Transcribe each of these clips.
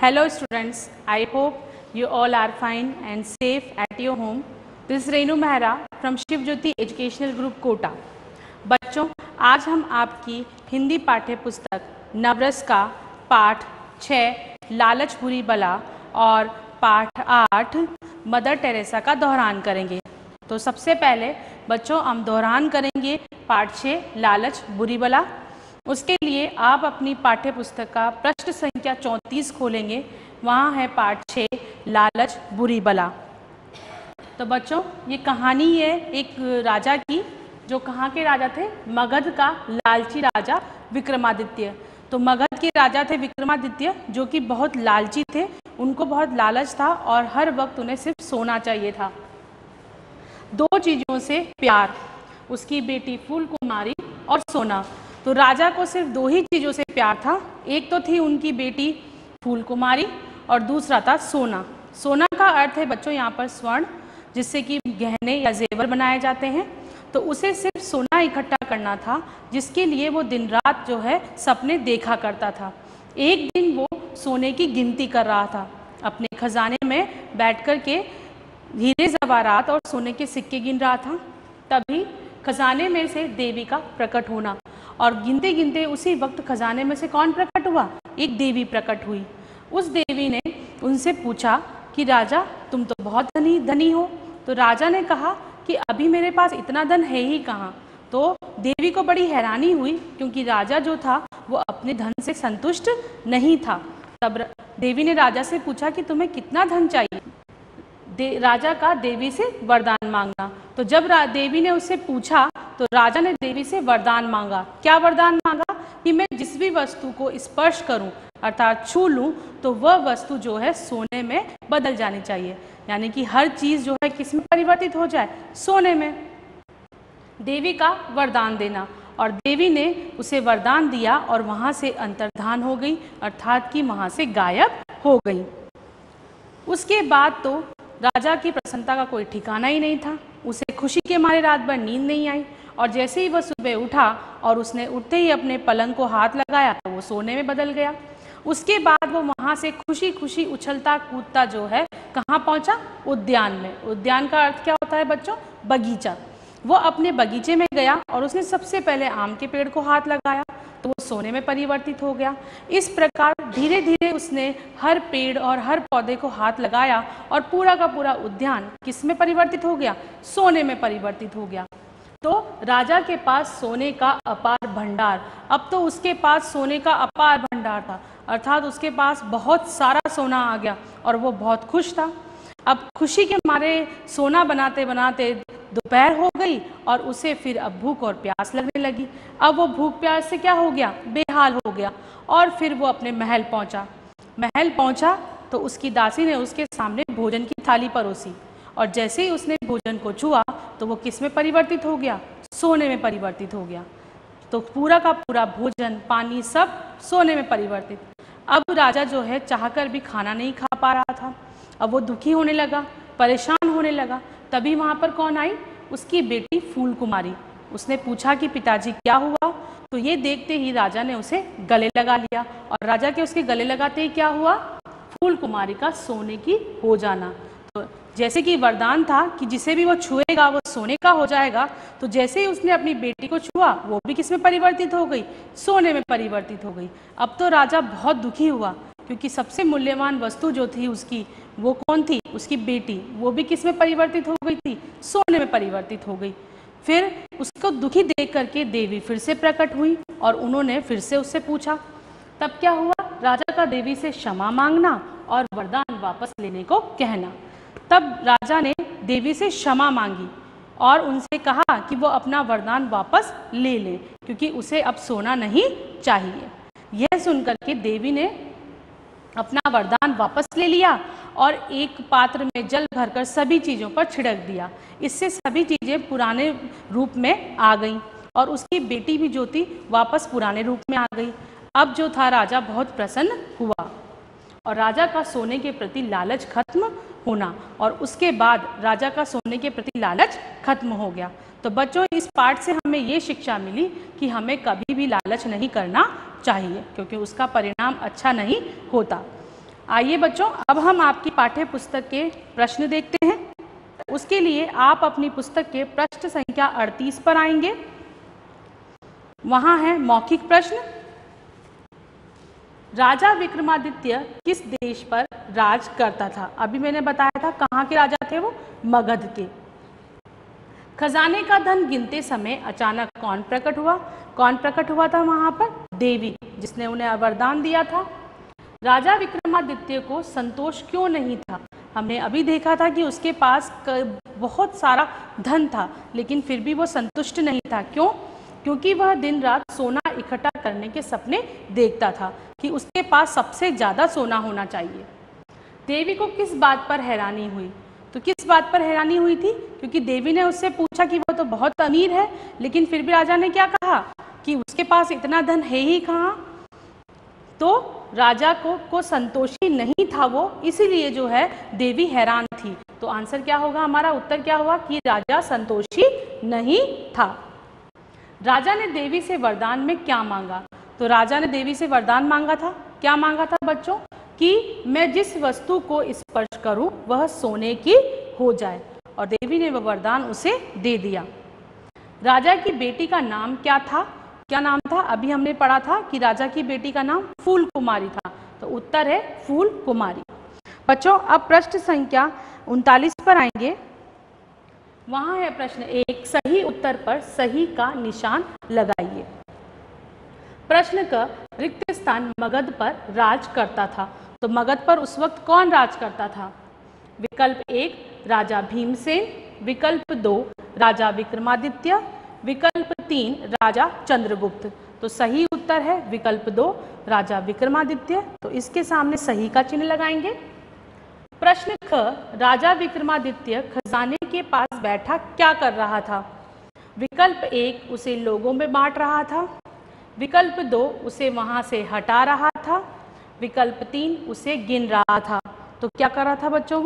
Hello students, I hope you all are fine and safe at your home. This is Renu Mehra from Shiv Jyoti Educational Group Kota. बच्चों, आज हम आपकी हिंदी पाठ्य पुस्तक नवरस का पाठ 6 लालच बुरी बला और पाठ 8 मदर टेरेसा का दोहरान करेंगे। तो सबसे पहले बच्चों हम दोहरान करेंगे पाठ 6 लालच बुरी बला। उसके लिए आप अपनी पाठ्य पुस्तक का पृष्ठ संख्या 34 खोलेंगे। वहाँ है पाठ 6 लालच बुरी बला। तो बच्चों ये कहानी है एक राजा की, जो कहाँ के राजा थे? मगध का लालची राजा विक्रमादित्य। तो मगध के राजा थे विक्रमादित्य, जो कि बहुत लालची थे। उनको बहुत लालच था और हर वक्त उन्हें सिर्फ सोना चाहिए था। 2 चीज़ों से प्यार, उसकी बेटी फूल कुमारी और सोना। तो राजा को सिर्फ 2 ही चीज़ों से प्यार था। एक तो थी उनकी बेटी फूल कुमारी और दूसरा था सोना। सोना का अर्थ है बच्चों यहाँ पर स्वर्ण, जिससे कि गहने या जेवर बनाए जाते हैं। तो उसे सिर्फ सोना इकट्ठा करना था, जिसके लिए वो दिन रात जो है सपने देखा करता था। एक दिन वो सोने की गिनती कर रहा था, अपने खजाने में बैठ कर के हीरे जवाहरात और सोने के सिक्के गिन रहा था। तभी खजाने में से देवी का प्रकट होना, और गिनते गिनते उसी वक्त खजाने में से कौन प्रकट हुआ? एक देवी प्रकट हुई। उस देवी ने उनसे पूछा कि राजा तुम तो बहुत धनी हो। तो राजा ने कहा कि अभी मेरे पास इतना धन है ही कहाँ। तो देवी को बड़ी हैरानी हुई, क्योंकि राजा जो था वो अपने धन से संतुष्ट नहीं था। तब देवी ने राजा से पूछा कि तुम्हें कितना धन चाहिए? राजा का देवी से वरदान मांगना। तो जब देवी ने उससे पूछा तो राजा ने देवी से वरदान मांगा। क्या वरदान मांगा? कि मैं जिस भी वस्तु को स्पर्श करूं, अर्थात छू लूं, तो वह वस्तु जो है सोने में बदल जानी चाहिए। यानी कि हर चीज़ जो है किस में परिवर्तित हो जाए? सोने में। देवी का वरदान देना, और देवी ने उसे वरदान दिया और वहाँ से अंतर्धान हो गई, अर्थात कि वहाँ से गायब हो गई। उसके बाद तो राजा की प्रसन्नता का कोई ठिकाना ही नहीं था। उसे खुशी के मारे रात भर नींद नहीं आई, और जैसे ही वह सुबह उठा और उसने उठते ही अपने पलंग को हाथ लगाया तो वो सोने में बदल गया। उसके बाद वो वहाँ से खुशी खुशी उछलता कूदता जो है कहाँ पहुँचा? उद्यान में। उद्यान का अर्थ क्या होता है बच्चों? बगीचा। वो अपने बगीचे में गया और उसने सबसे पहले आम के पेड़ को हाथ लगाया, तो वो सोने में परिवर्तित हो गया। इस प्रकार धीरे धीरे उसने हर पेड़ और हर पौधे को हाथ लगाया और पूरा का पूरा उद्यान किस में परिवर्तित हो गया? सोने में परिवर्तित हो गया। तो राजा के पास सोने का अपार भंडार, अब तो उसके पास सोने का अपार भंडार था, अर्थात उसके पास बहुत सारा सोना आ गया और वो बहुत खुश था। अब खुशी के मारे सोना बनाते बनाते दोपहर हो गई और उसे फिर अब भूख और प्यास लगने लगी। अब वो भूख प्यास से क्या हो गया? बेहाल हो गया। और फिर वो अपने महल पहुंचा। महल पहुंचा तो उसकी दासी ने उसके सामने भोजन की थाली परोसी, और जैसे ही उसने भोजन को छुआ तो वो किस में परिवर्तित हो गया? सोने में परिवर्तित हो गया। तो पूरा का पूरा भोजन पानी सब सोने में परिवर्तित। अब राजा जो है चाहकर भी खाना नहीं खा पा रहा था। अब वो दुखी होने लगा, परेशान होने लगा। तभी वहाँ पर कौन आई? उसकी बेटी फूल कुमारी। उसने पूछा कि पिताजी क्या हुआ? तो ये देखते ही राजा ने उसे गले लगा लिया, और राजा के उसके गले लगाते ही क्या हुआ? फूल कुमारी का सोने की हो जाना। तो जैसे कि वरदान था कि जिसे भी वो छुएगा वो सोने का हो जाएगा, तो जैसे ही उसने अपनी बेटी को छुआ वो भी किस में परिवर्तित हो गई? सोने में परिवर्तित हो गई। अब तो राजा बहुत दुखी हुआ, क्योंकि सबसे मूल्यवान वस्तु जो थी उसकी, वो कौन थी? उसकी बेटी। वो भी किस में परिवर्तित हो गई थी? सोने में परिवर्तित हो गई। फिर उसको दुखी देख करके देवी फिर से प्रकट हुई और उन्होंने फिर से उससे पूछा। तब क्या हुआ? राजा का देवी से क्षमा मांगना और वरदान वापस लेने को कहना। तब राजा ने देवी से क्षमा मांगी और उनसे कहा कि वो अपना वरदान वापस ले ले, क्योंकि उसे अब सोना नहीं चाहिए। यह सुनकर के देवी ने अपना वरदान वापस ले लिया और एक पात्र में जल भरकर सभी चीज़ों पर छिड़क दिया। इससे सभी चीज़ें पुराने रूप में आ गईं और उसकी बेटी भी जो थी वापस पुराने रूप में आ गई। अब जो था राजा बहुत प्रसन्न हुआ और राजा का सोने के प्रति लालच खत्म होना, और उसके बाद राजा का सोने के प्रति लालच खत्म हो गया। तो बच्चों इस पाठ से हमें ये शिक्षा मिली कि हमें कभी भी लालच नहीं करना चाहिए, क्योंकि उसका परिणाम अच्छा नहीं होता। आइए बच्चों, अब हम आपकी पाठ्य पुस्तक के प्रश्न देखते हैं। उसके लिए आप अपनी पुस्तक के पृष्ठ संख्या 38 पर आएंगे। वहां है मौखिक प्रश्न। राजा विक्रमादित्य किस देश पर राज करता था? अभी मैंने बताया था कहाँ के राजा थे वो, मगध के। खजाने का धन गिनते समय अचानक कौन प्रकट हुआ? कौन प्रकट हुआ था वहां पर? देवी, जिसने उन्हें वरदान दिया था। राजा विक्रमादित्य को संतोष क्यों नहीं था? हमने अभी देखा था कि उसके पास बहुत सारा धन था, लेकिन फिर भी वो संतुष्ट नहीं था। क्यों? क्योंकि वह दिन रात सोना इकट्ठा करने के सपने देखता था कि उसके पास सबसे ज़्यादा सोना होना चाहिए। देवी को किस बात पर हैरानी हुई? तो किस बात पर हैरानी हुई थी? क्योंकि देवी ने उससे पूछा कि वह तो बहुत अमीर है, लेकिन फिर भी राजा ने क्या कहा कि उसके पास इतना धन है ही कहाँ। तो राजा को संतोषी नहीं था वो, इसीलिए जो है देवी हैरान थी। तो आंसर क्या होगा? हमारा उत्तर क्या हुआ कि राजा संतोषी नहीं था। राजा ने देवी से वरदान में क्या मांगा? तो राजा ने देवी से वरदान मांगा था। क्या मांगा था बच्चों? कि मैं जिस वस्तु को स्पर्श करूं वह सोने की हो जाए, और देवी ने वह वरदान उसे दे दिया। राजा की बेटी का नाम क्या था? क्या नाम था? अभी हमने पढ़ा था कि राजा की बेटी का नाम फूल कुमारी था। तो उत्तर है फूल कुमारी। बच्चों, अब पृष्ठ संख्या 39 पर आएंगे। वहां है प्रश्न 1, सही उत्तर पर सही का निशान लगाइए। प्रश्न का रिक्त स्थान मगध पर राज करता था। तो मगध पर उस वक्त कौन राज करता था? विकल्प 1 राजा भीमसेन, विकल्प 2 राजा विक्रमादित्य, विकल्प 3 राजा चंद्रगुप्त। तो सही उत्तर है विकल्प 2 राजा विक्रमादित्य। तो इसके सामने सही का चिन्ह लगाएंगे। प्रश्न ख, राजा विक्रमादित्य खजाने के पास बैठा क्या कर रहा था? विकल्प 1 उसे लोगों में बांट रहा था, विकल्प 2 उसे वहां से हटा रहा था, विकल्प 3 उसे गिन रहा था। तो क्या कर रहा था बच्चों?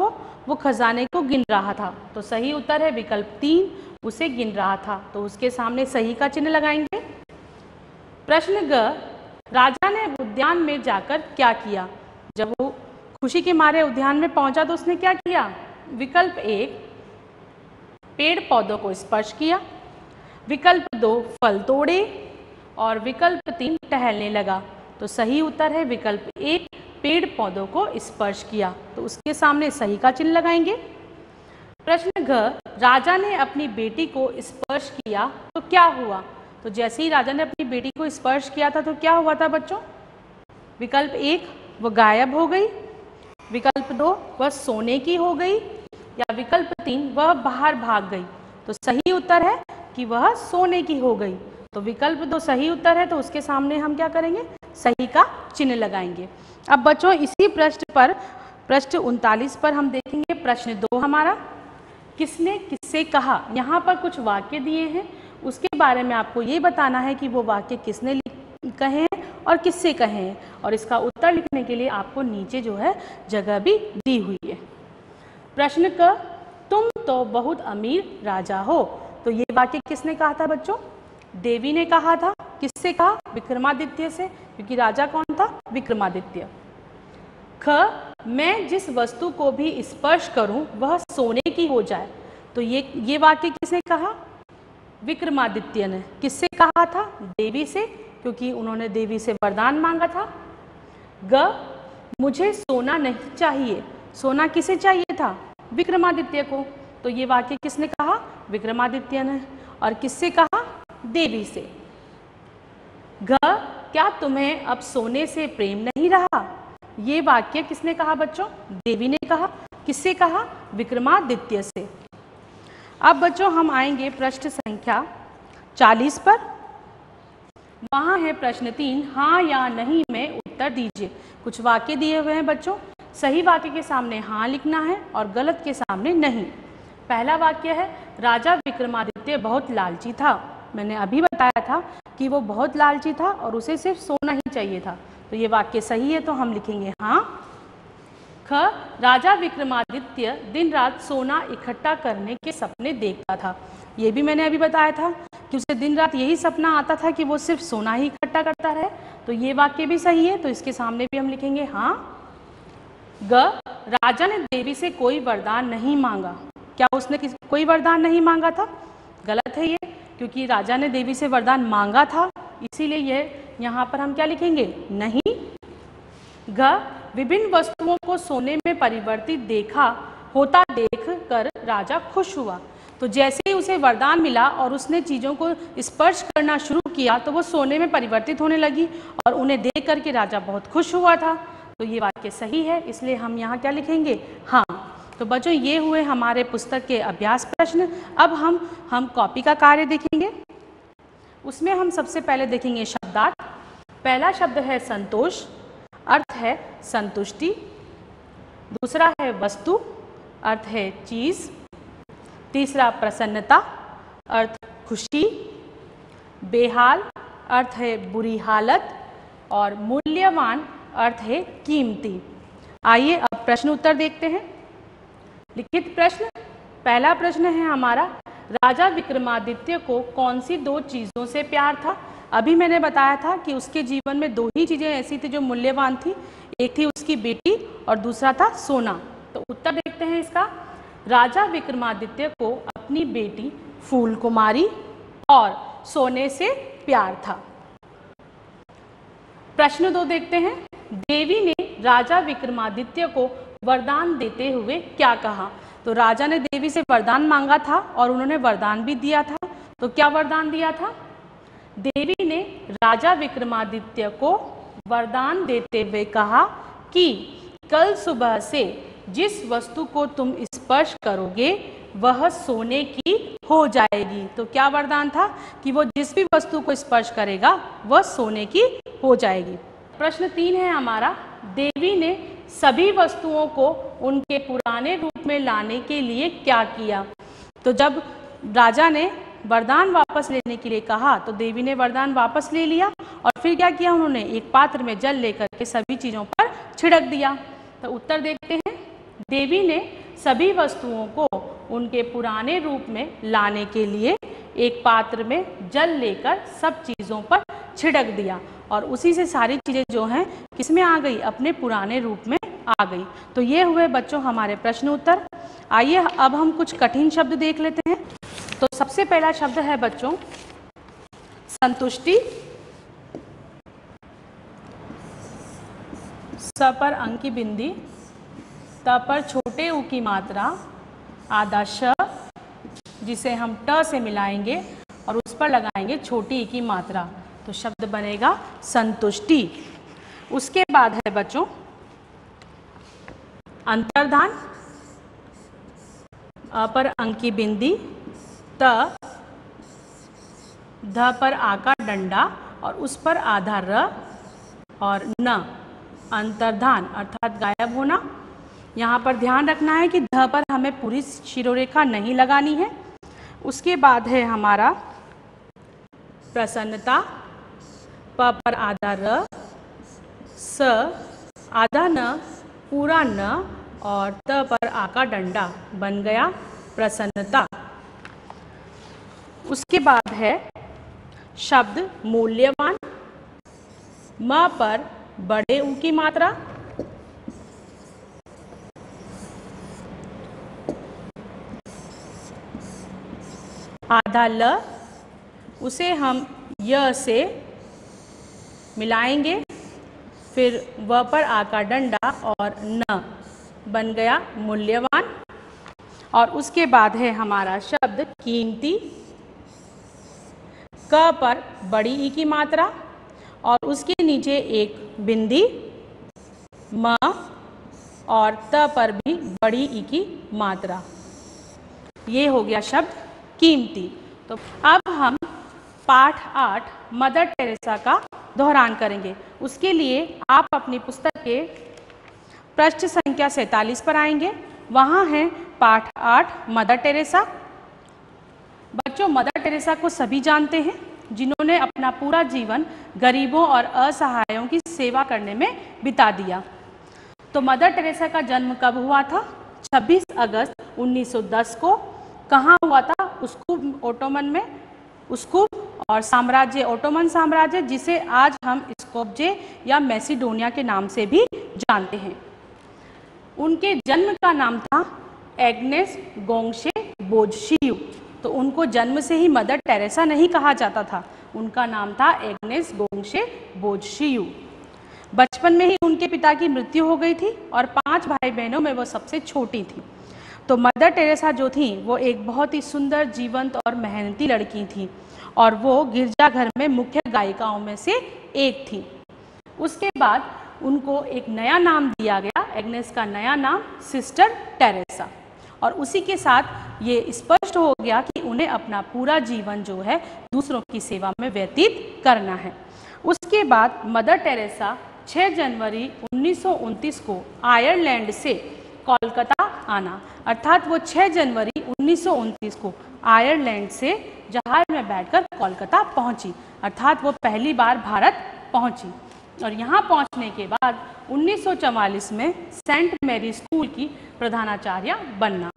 वो खजाने को गिन रहा था। तो सही उत्तर है विकल्प 3 उसे गिन रहा था। तो उसके सामने सही का चिन्ह लगाएंगे। प्रश्न ग, राजा ने उद्यान में जाकर क्या किया? जब वो खुशी के मारे उद्यान में पहुंचा तो उसने क्या किया? विकल्प 1 पेड़ पौधों को स्पर्श किया, विकल्प 2 फल तोड़े, और विकल्प 3 टहलने लगा। तो सही उत्तर है विकल्प 1 पेड़ पौधों को स्पर्श किया। तो उसके सामने सही का चिन्ह लगाएंगे। प्रश्न घ, राजा ने अपनी बेटी को स्पर्श किया तो क्या हुआ? तो जैसे ही राजा ने अपनी बेटी को स्पर्श किया था तो क्या हुआ था बच्चों? विकल्प 1 वो गायब हो गई, विकल्प 2 वह सोने की हो गई, या विकल्प 3 वह बाहर भाग गई। तो सही उत्तर है कि वह सोने की हो गई। तो विकल्प 2 सही उत्तर है। तो उसके सामने हम क्या करेंगे? सही का चिन्ह लगाएंगे। अब बच्चों, इसी पृष्ठ 39 पर हम देखेंगे प्रश्न 2 हमारा, किसने किससे कहा। यहाँ पर कुछ वाक्य दिए हैं, उसके बारे में आपको ये बताना है कि वो वाक्य किसने कहे हैं और किससे कहे हैं, और इसका उत्तर लिखने के लिए आपको नीचे जो है जगह भी दी हुई है। प्रश्न क, तुम तो बहुत अमीर राजा हो। तो ये वाक्य किसने कहा था बच्चों? देवी ने कहा था। किससे कहा? विक्रमादित्य से, क्योंकि राजा कौन था? विक्रमादित्य। ख, मैं जिस वस्तु को भी स्पर्श करूं वह सोने की हो जाए। तो ये वाक्य किसने कहा? विक्रमादित्य ने। किससे कहा था? देवी से, क्योंकि उन्होंने देवी से वरदान मांगा था। ग, मुझे सोना नहीं चाहिए। सोना किसे चाहिए था? विक्रमादित्य को। तो ये वाक्य किसने कहा? विक्रमादित्य ने। और किससे कहा? देवी से। घ, क्या तुम्हें अब सोने से प्रेम नहीं रहा? ये वाक्य किसने कहा बच्चों? देवी ने कहा। किससे कहा? विक्रमादित्य से। अब बच्चों हम आएंगे पृष्ठ संख्या 40 पर। वहां है प्रश्न 3, हाँ या नहीं में उत्तर दीजिए। कुछ वाक्य दिए हुए हैं बच्चों, सही वाक्य के सामने हाँ लिखना है और गलत के सामने नहीं। पहला वाक्य है, राजा विक्रमादित्य बहुत लालची था। मैंने अभी बताया था कि वो बहुत लालची था और उसे सिर्फ सोना ही चाहिए था। तो ये वाक्य सही है, तो हम लिखेंगे हाँ। ख, राजा विक्रमादित्य दिन रात सोना इकट्ठा करने के सपने देखता था। ये भी मैंने अभी बताया था कि उसे दिन रात यही सपना आता था कि वो सिर्फ सोना ही इकट्ठा करता रहे। तो ये वाक्य भी सही है, तो इसके सामने भी हम लिखेंगे हाँ। ग, राजा ने देवी से कोई वरदान नहीं मांगा। क्या उसने कोई वरदान नहीं मांगा था? गलत है ये, क्योंकि राजा ने देवी से वरदान मांगा था, इसीलिए ये यहाँ पर हम क्या लिखेंगे? नहीं। घ, विभिन्न वस्तुओं को सोने में परिवर्तित देखा होता देख कर राजा खुश हुआ। तो जैसे ही उसे वरदान मिला और उसने चीज़ों को स्पर्श करना शुरू किया तो वो सोने में परिवर्तित होने लगी और उन्हें देख करके राजा बहुत खुश हुआ था। तो ये वाक्य सही है, इसलिए हम यहाँ क्या लिखेंगे? हाँ। तो बच्चों, ये हुए हमारे पुस्तक के अभ्यास प्रश्न। अब हम कॉपी का कार्य देखेंगे। उसमें हम सबसे पहले देखेंगे शब्दार्थ। पहला शब्द है संतोष, अर्थ है संतुष्टि। दूसरा है वस्तु, अर्थ है चीज़। तीसरा प्रसन्नता, अर्थ खुशी। बेहाल, अर्थ है बुरी हालत। और मूल्यवान, अर्थ है कीमती। आइए अब प्रश्न उत्तर देखते हैं। लिखित प्रश्न। पहला प्रश्न है हमारा, राजा विक्रमादित्य को कौन सी दो चीज़ों से प्यार था? अभी मैंने बताया था कि उसके जीवन में दो ही चीज़ें ऐसी थी जो मूल्यवान थी, एक थी उसकी बेटी और दूसरा था सोना। तो उत्तर देखते हैं इसका। राजा विक्रमादित्य को अपनी बेटी फूल कुमारी और सोने से प्यार था। प्रश्न 2 देखते हैं। देवी ने राजा विक्रमादित्य को वरदान देते हुए क्या कहा? तो राजा ने देवी से वरदान मांगा था और उन्होंने वरदान भी दिया था। तो क्या वरदान दिया था? देवी ने राजा विक्रमादित्य को वरदान देते हुए कहा कि कल सुबह से जिस वस्तु को तुम स्पर्श करोगे वह सोने की हो जाएगी। तो क्या वरदान था? कि वो जिस भी वस्तु को स्पर्श करेगा वह सोने की हो जाएगी। प्रश्न 3 है हमारा, देवी ने सभी वस्तुओं को उनके पुराने रूप में लाने के लिए क्या किया? तो जब राजा ने वरदान वापस लेने के लिए कहा तो देवी ने वरदान वापस ले लिया और फिर क्या किया? उन्होंने एक पात्र में जल लेकर के सभी चीज़ों पर छिड़क दिया। तो उत्तर देखते हैं। देवी ने सभी वस्तुओं को उनके पुराने रूप में लाने के लिए एक पात्र में जल लेकर सब चीज़ों पर छिड़क दिया और उसी से सारी चीज़ें जो हैं किसमें आ गई? अपने पुराने रूप में आ गई। तो ये हुए बच्चों हमारे प्रश्न उत्तर। आइए अब हम कुछ कठिन शब्द देख लेते हैं। तो सबसे पहला शब्द है बच्चों संतुष्टि। स पर अंक की बिंदी, त पर छोटे ऊ की मात्रा, आधा श जिसे हम ट से मिलाएंगे और उस पर लगाएंगे छोटी ई की मात्रा। तो शब्द बनेगा संतुष्टि। उसके बाद है बच्चों अंतर्धान। अ पर अंक की बिंदी, त, ध पर आ का डंडा और उस पर आधा र और न, अंतर्धान अर्थात गायब होना। यहाँ पर ध्यान रखना है कि ध पर हमें पूरी शिरोरेखा नहीं लगानी है। उसके बाद है हमारा प्रसन्नता। प पर आधा र, स, आधा न, पूरा न और त पर आ का डंडा, बन गया प्रसन्नता। उसके बाद है शब्द मूल्यवान। म पर बड़े ऊ की मात्रा, आधा ल, उसे हम य से मिलाएंगे, फिर व पर आ का डंडा और न, बन गया मूल्यवान। और उसके बाद है हमारा शब्द कीमती। क पर बड़ी ई की मात्रा और उसके नीचे एक बिंदी, म और त पर भी बड़ी ई की मात्रा। ये हो गया शब्द कीमती। तो अब हम पाठ 8 मदर टेरेसा का दोहरान करेंगे। उसके लिए आप अपनी पुस्तक के पृष्ठ संख्या 47 पर आएंगे। वहाँ है पाठ 8 मदर टेरेसा। बच्चों, मदर टेरेसा को सभी जानते हैं, जिन्होंने अपना पूरा जीवन गरीबों और असहायों की सेवा करने में बिता दिया। तो मदर टेरेसा का जन्म कब हुआ था? 26 अगस्त 1910 को। कहाँ हुआ था? उस्कूप ओटोमन में। उस्कूप और साम्राज्य ओटोमन साम्राज्य, जिसे आज हम स्कोपजे या मैसिडोनिया के नाम से भी जानते हैं। उनके जन्म का नाम था एग्नेस गोंगशे बोझशियू। तो उनको जन्म से ही मदर टेरेसा नहीं कहा जाता था, उनका नाम था एग्नेस गोंगशे बोझशियू। बचपन में ही उनके पिता की मृत्यु हो गई थी और 5 भाई बहनों में वो सबसे छोटी थी। तो मदर टेरेसा जो थी वो एक बहुत ही सुंदर, जीवंत और मेहनती लड़की थी और वो गिरजाघर में मुख्य गायिकाओं में से एक थी। उसके बाद उनको एक नया नाम दिया गया, एग्नेस का नया नाम सिस्टर टेरेसा। और उसी के साथ ये स्पष्ट हो गया कि उन्हें अपना पूरा जीवन जो है दूसरों की सेवा में व्यतीत करना है। उसके बाद मदर टेरेसा 6 जनवरी 1929 को आयरलैंड से कोलकाता आना, अर्थात वो 6 जनवरी 1929 को आयरलैंड से जहाज में बैठकर कोलकाता पहुंची, अर्थात वो पहली बार भारत पहुंची। और यहाँ पहुंचने के बाद 1944 में सेंट मैरी स्कूल की प्रधानाचार्य बनना।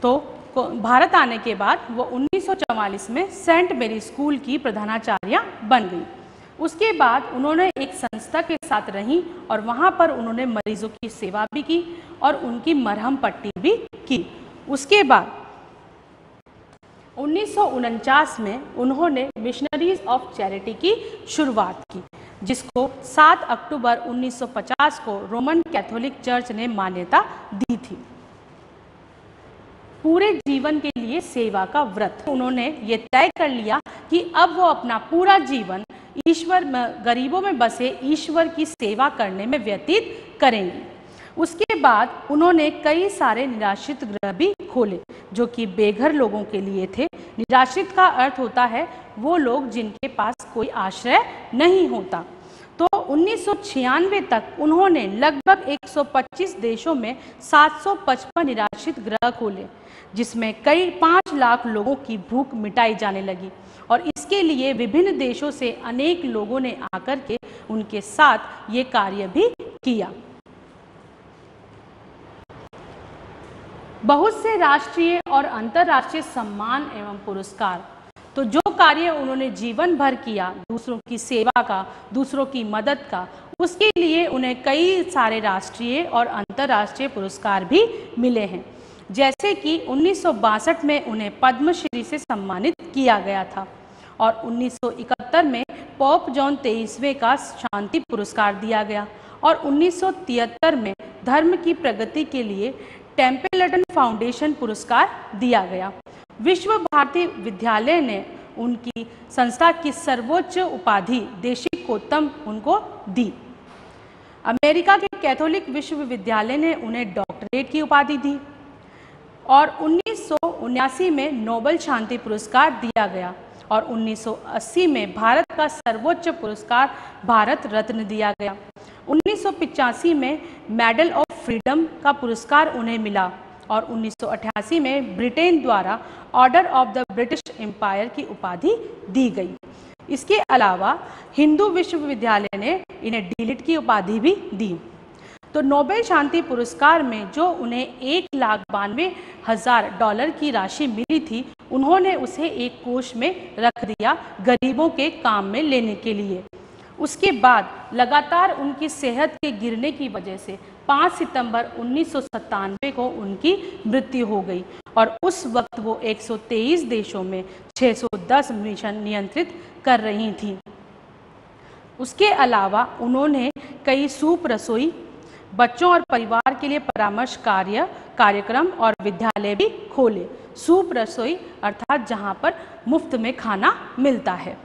तो भारत आने के बाद वो 1944 में सेंट मैरी स्कूल की प्रधानाचार्य बन गई। उसके बाद उन्होंने एक संस्था के साथ रहीं और वहाँ पर उन्होंने मरीजों की सेवा भी की और उनकी मरहम पट्टी भी की। उसके बाद 1949 में उन्होंने मिशनरीज ऑफ चैरिटी की शुरुआत की, जिसको 7 अक्टूबर 1950 को रोमन कैथोलिक चर्च ने मान्यता दी थी। पूरे जीवन के लिए सेवा का व्रत उन्होंने ये तय कर लिया कि अब वो अपना पूरा जीवन गरीबों में बसे ईश्वर की सेवा करने में व्यतीत करेंगी। उसके बाद उन्होंने कई सारे निराश्रित गृह भी खोले जो कि बेघर लोगों के लिए थे। निराश्रित का अर्थ होता है वो लोग जिनके पास कोई आश्रय नहीं होता। तो 1996 तक उन्होंने लगभग 125 देशों में 755 निराश्रित गृह खोले, जिसमें कई 5 लाख लोगों की भूख मिटाई जाने लगी। और इसके लिए विभिन्न देशों से अनेक लोगों ने आकर के उनके साथ ये कार्य भी किया। बहुत से राष्ट्रीय और अंतर्राष्ट्रीय सम्मान एवं पुरस्कार। तो जो कार्य उन्होंने जीवन भर किया दूसरों की सेवा का, दूसरों की मदद का, उसके लिए उन्हें कई सारे राष्ट्रीय और अंतर्राष्ट्रीय पुरस्कार भी मिले हैं। जैसे कि 1962 में उन्हें पद्मश्री से सम्मानित किया गया था और 1971 में पोप जॉन 23वें का शांति पुरस्कार दिया गया और 1973 में धर्म की प्रगति के लिए टेम्पल्टन फाउंडेशन पुरस्कार दिया गया। विश्व भारती विद्यालय ने उनकी संस्था की सर्वोच्च उपाधि देशिकोत्तम उनको दी। अमेरिका के कैथोलिक विश्वविद्यालय ने उन्हें डॉक्टरेट की उपाधि दी और 1979 में नोबेल शांति पुरस्कार दिया गया और 1980 में भारत का सर्वोच्च पुरस्कार भारत रत्न दिया गया। 1985 में मेडल ऑफ फ्रीडम का पुरस्कार उन्हें मिला और 1988 में ब्रिटेन द्वारा Order of the British Empire की उपाधि दी गई। इसके अलावा हिंदू विश्वविद्यालय ने इन्हें डीलिट की उपाधि भी दी। तो नोबेल शांति पुरस्कार में जो उन्हें $1,92,000 की राशि मिली थी, उन्होंने उसे एक कोष में रख दिया गरीबों के काम में लेने के लिए। उसके बाद लगातार उनकी सेहत के गिरने की वजह से 5 सितंबर 1997 को उनकी मृत्यु हो गई और उस वक्त वो 123 देशों में 610 मिशन नियंत्रित कर रही थीं। उसके अलावा उन्होंने कई सूप रसोई, बच्चों और परिवार के लिए परामर्श कार्यक्रम और विद्यालय भी खोले। सूप रसोई अर्थात जहाँ पर मुफ्त में खाना मिलता है।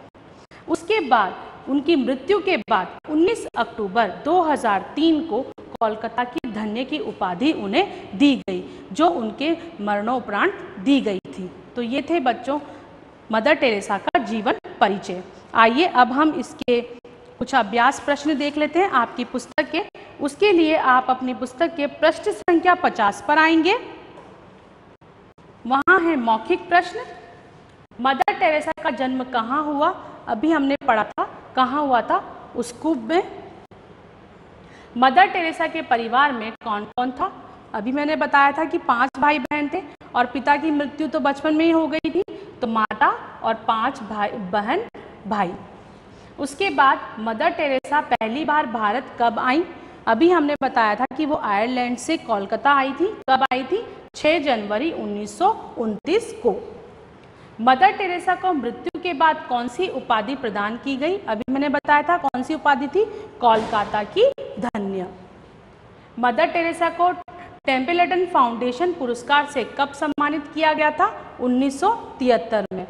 उसके बाद उनकी मृत्यु के बाद 19 अक्टूबर 2003 को कोलकाता की धन्य की उपाधि उन्हें दी गई, जो उनके मरणोपरांत दी गई थी। तो ये थे बच्चों मदर टेरेसा का जीवन परिचय। आइए अब हम इसके कुछ अभ्यास प्रश्न देख लेते हैं आपकी पुस्तक के। उसके लिए आप अपनी पुस्तक के पृष्ठ संख्या 50 पर आएंगे। वहाँ है मौखिक प्रश्न। मदर टेरेसा का जन्म कहाँ हुआ? अभी हमने पढ़ा था कहाँ हुआ था, उस्कूप में। मदर टेरेसा के परिवार में कौन कौन था? अभी मैंने बताया था कि 5 भाई बहन थे और पिता की मृत्यु तो बचपन में ही हो गई थी, तो माता और 5 भाई। उसके बाद मदर टेरेसा पहली बार भारत कब आई? अभी हमने बताया था कि वो आयरलैंड से कोलकाता आई थी। कब आई थी? 6 जनवरी 1929 को। मदर टेरेसा को मृत्यु के बाद कौन सी उपाधि प्रदान की गई? अभी मैंने बताया था कौन सी उपाधि थी? कोलकाता की धन्य। मदर टेरेसा को टेम्पल्टन फाउंडेशन पुरस्कार से कब सम्मानित किया गया था? 1973 में।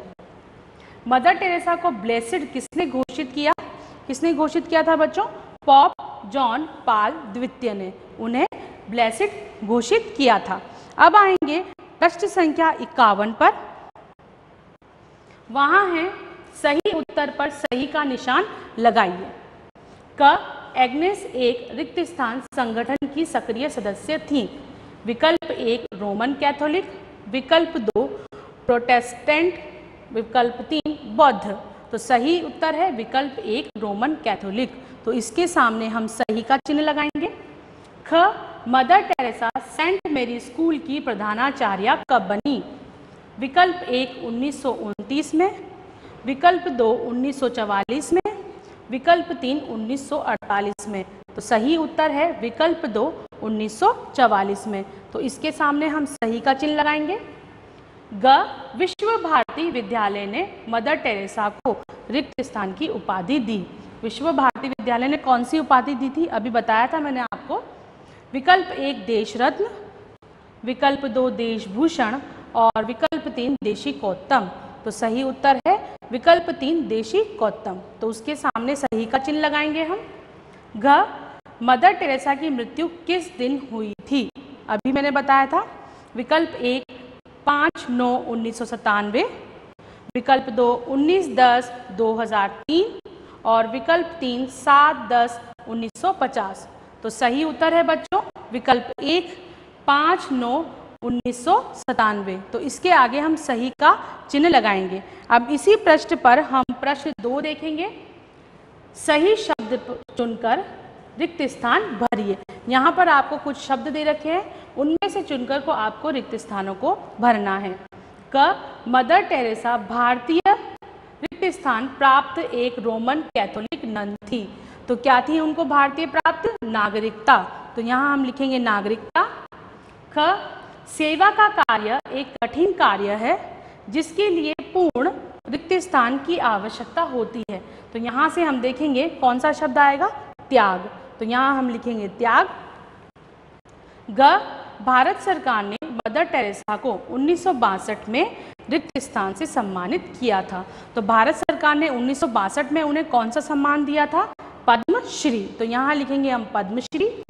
मदर टेरेसा को ब्लेसिड किसने घोषित किया? किसने घोषित किया था बच्चों? पॉप जॉन पॉल द्वितीय ने उन्हें ब्लेसिड घोषित किया था। अब आएंगे पृष्ठ संख्या 51 पर। वहां है सही उत्तर पर सही का निशान लगाइए। क एग्नेस एक रिक्त स्थान संगठन की सक्रिय सदस्य थी। विकल्प 1 रोमन कैथोलिक, विकल्प 2 प्रोटेस्टेंट, विकल्प 3 बौद्ध। तो सही उत्तर है विकल्प 1 रोमन कैथोलिक। तो इसके सामने हम सही का चिन्ह लगाएंगे। ख मदर टेरेसा सेंट मेरी स्कूल की प्रधानाचार्य कब बनी? विकल्प 1 1929 में, विकल्प 2 1944 में, विकल्प 3 1948 में। तो सही उत्तर है विकल्प 2 1944 में। तो इसके सामने हम सही का चिन्ह लगाएंगे। ग विश्व भारती विद्यालय ने मदर टेरेसा को रिक्त स्थान की उपाधि दी। विश्व भारती विद्यालय ने कौन सी उपाधि दी थी? अभी बताया था मैंने आपको। विकल्प 1 देश रत्न, विकल्प 2 देशभूषण और विकल्प 3 देशिकोत्तम। तो सही उत्तर है विकल्प 3 देशिकोत्तम। तो उसके सामने सही का चिन्ह लगाएंगे हम। घ मदर टेरेसा की मृत्यु किस दिन हुई थी? अभी मैंने बताया था। विकल्प 1 5/9/1997, विकल्प 2 19/10/2003 और विकल्प 3 7/10/1950। तो सही उत्तर है बच्चों विकल्प 1 5/9/1997। तो इसके आगे हम सही का चिन्ह लगाएंगे। अब इसी पृष्ठ पर हम प्रश्न 2 देखेंगे। सही शब्द चुनकर रिक्त स्थान भरिए। यहाँ पर आपको कुछ शब्द दे रखे हैं, उनमें से चुनकर को आपको रिक्त स्थानों को भरना है। क मदर टेरेसा भारतीय रिक्त स्थान प्राप्त एक रोमन कैथोलिक नन थी। तो क्या थी उनको भारतीय प्राप्त? नागरिकता। तो यहाँ हम लिखेंगे नागरिकता। ख सेवा का कार्य एक कठिन कार्य है जिसके लिए पूर्ण रिक्त स्थान की आवश्यकता होती है। तो यहाँ से हम देखेंगे कौन सा शब्द आएगा? त्याग। तो यहाँ हम लिखेंगे त्याग। ग भारत सरकार ने मदर टेरेसा को 1962 में रिक्त स्थान से सम्मानित किया था। तो भारत सरकार ने 1962 में उन्हें कौन सा सम्मान दिया था? पद्मश्री। तो यहाँ लिखेंगे हम पद्मश्री।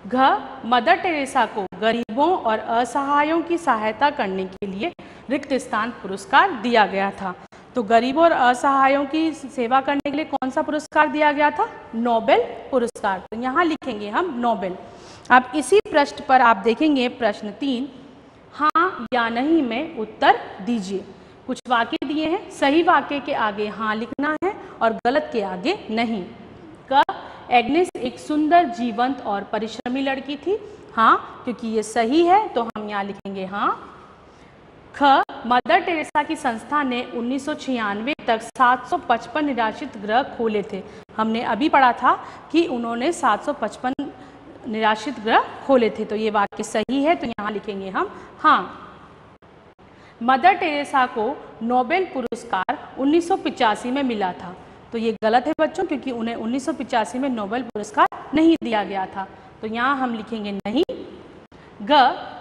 घ मदर टेरेसा को गरीबों और असहायों की सहायता करने के लिए रिक्त स्थान पुरस्कार दिया गया था। तो गरीबों और असहायों की सेवा करने के लिए कौन सा पुरस्कार दिया गया था? नोबेल पुरस्कार। तो यहाँ लिखेंगे हम नोबेल। अब इसी पृष्ठ पर आप देखेंगे प्रश्न 3, हाँ या नहीं में उत्तर दीजिए। कुछ वाक्य दिए हैं, सही वाक्य के आगे हाँ लिखना है और गलत के आगे नहीं। क एग्नेस एक सुंदर, जीवंत और परिश्रमी लड़की थी। हाँ, क्योंकि ये सही है तो हम यहाँ लिखेंगे हाँ। ख मदर टेरेसा की संस्था ने 1996 तक 755 निराश्रित गृह खोले थे। हमने अभी पढ़ा था कि उन्होंने 755 निराश्रित गृह खोले थे। तो ये वाक्य सही है तो यहाँ लिखेंगे हम हाँ। मदर टेरेसा को नोबेल पुरस्कार 1985 में मिला था। तो ये गलत है बच्चों, क्योंकि उन्हें 1985 में नोबेल पुरस्कार नहीं दिया गया था। तो यहाँ हम लिखेंगे नहीं। ग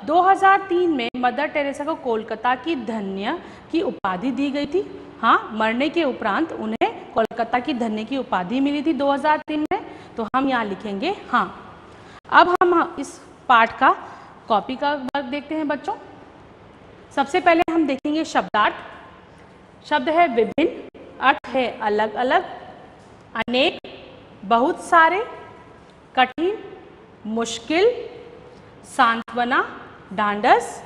2003 में मदर टेरेसा को कोलकाता की धन्य की उपाधि दी गई थी। हाँ, मरने के उपरांत उन्हें कोलकाता की धन्य की उपाधि मिली थी 2003 में। तो हम यहाँ लिखेंगे हाँ। अब हम इस पाठ का कॉपी का वर्क देखते हैं बच्चों। सबसे पहले हम देखेंगे शब्दार्थ। शब्द है विभिन्न, अर्थ है अलग अलग, अनेक, बहुत सारे, कठिन, मुश्किल, सांत्वना, ढांढस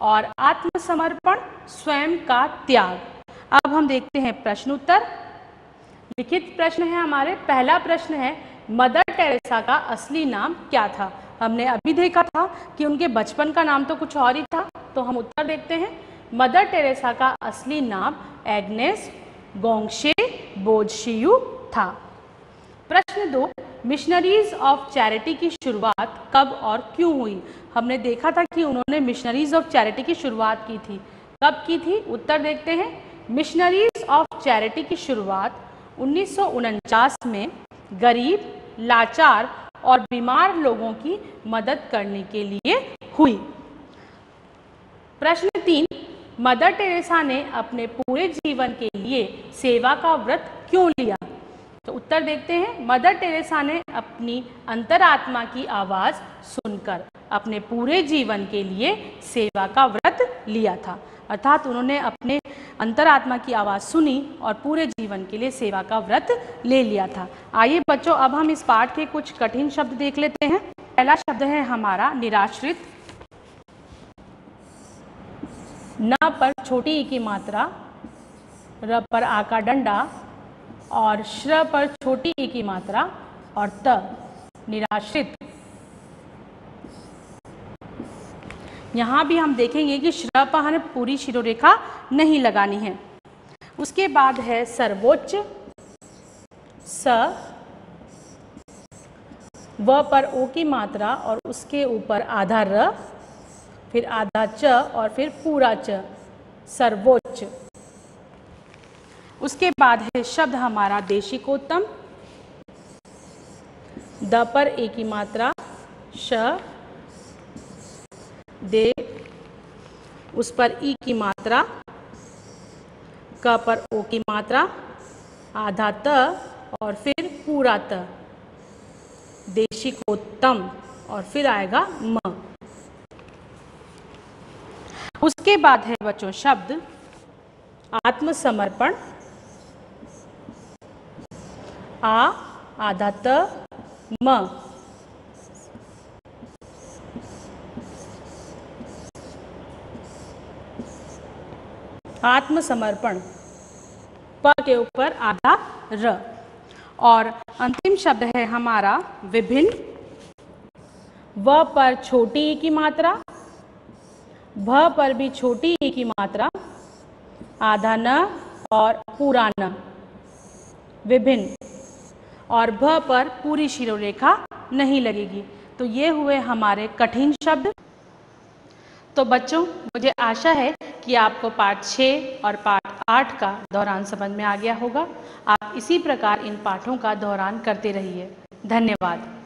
और आत्मसमर्पण, स्वयं का त्याग। अब हम देखते हैं प्रश्न उत्तर। लिखित प्रश्न है हमारे। पहला प्रश्न है मदर टेरेसा का असली नाम क्या था? हमने अभी देखा था कि उनके बचपन का नाम तो कुछ और ही था। तो हम उत्तर देखते हैं। मदर टेरेसा का असली नाम एग्नेस गोंगशे बोझशियू था। प्रश्न 2, मिशनरीज ऑफ चैरिटी की शुरुआत कब और क्यों हुई? हमने देखा था कि उन्होंने मिशनरीज ऑफ चैरिटी की शुरुआत की थी। कब की थी? उत्तर देखते हैं। मिशनरीज ऑफ चैरिटी की शुरुआत 1949 में गरीब, लाचार और बीमार लोगों की मदद करने के लिए हुई। प्रश्न 3, मदर टेरेसा ने अपने पूरे जीवन के लिए सेवा का व्रत क्यों लिया? तो उत्तर देखते हैं। मदर टेरेसा ने अपनी अंतरात्मा की आवाज़ सुनकर अपने पूरे जीवन के लिए सेवा का व्रत लिया था। अर्थात उन्होंने अपने अंतरात्मा की आवाज़ सुनी और पूरे जीवन के लिए सेवा का व्रत ले लिया था। आइए बच्चों, अब हम इस पाठ के कुछ कठिन शब्द देख लेते हैं। पहला शब्द है हमारा निराश्रित। न पर छोटी ई की मात्रा, र पर आ का डंडा और श्र पर छोटी ई की मात्रा और त, निराश्रित। यहाँ भी हम देखेंगे कि श्र पर हमें पूरी शिरोरेखा नहीं लगानी है। उसके बाद है सर्वोच्च, स, व पर ओ की मात्रा और उसके ऊपर आधा र, फिर आधा च और फिर पूरा च, सर्वोच्च। उसके बाद है शब्द हमारा देशिकोत्तम। द पर ए की मात्रा, श, दे, उस पर ई की मात्रा, क पर ओ की मात्रा, आधा त और फिर पूरा त, देशिकोत्तम और फिर आएगा म। उसके बाद है बच्चों शब्द आत्मसमर्पण। आ, आधा त, म। आत्मसमर्पण, प के ऊपर आधा र। और अंतिम शब्द है हमारा विभिन्न। व पर छोटी ई की मात्रा, भ पर भी छोटी ई की मात्रा, आधा न और पूरा न, विभिन्न। और भ पर पूरी शिरोरेखा नहीं लगेगी। तो ये हुए हमारे कठिन शब्द। तो बच्चों, मुझे आशा है कि आपको पाठ 6 और पाठ 8 का दोहरान समझ में आ गया होगा। आप इसी प्रकार इन पाठों का दोहरान करते रहिए। धन्यवाद।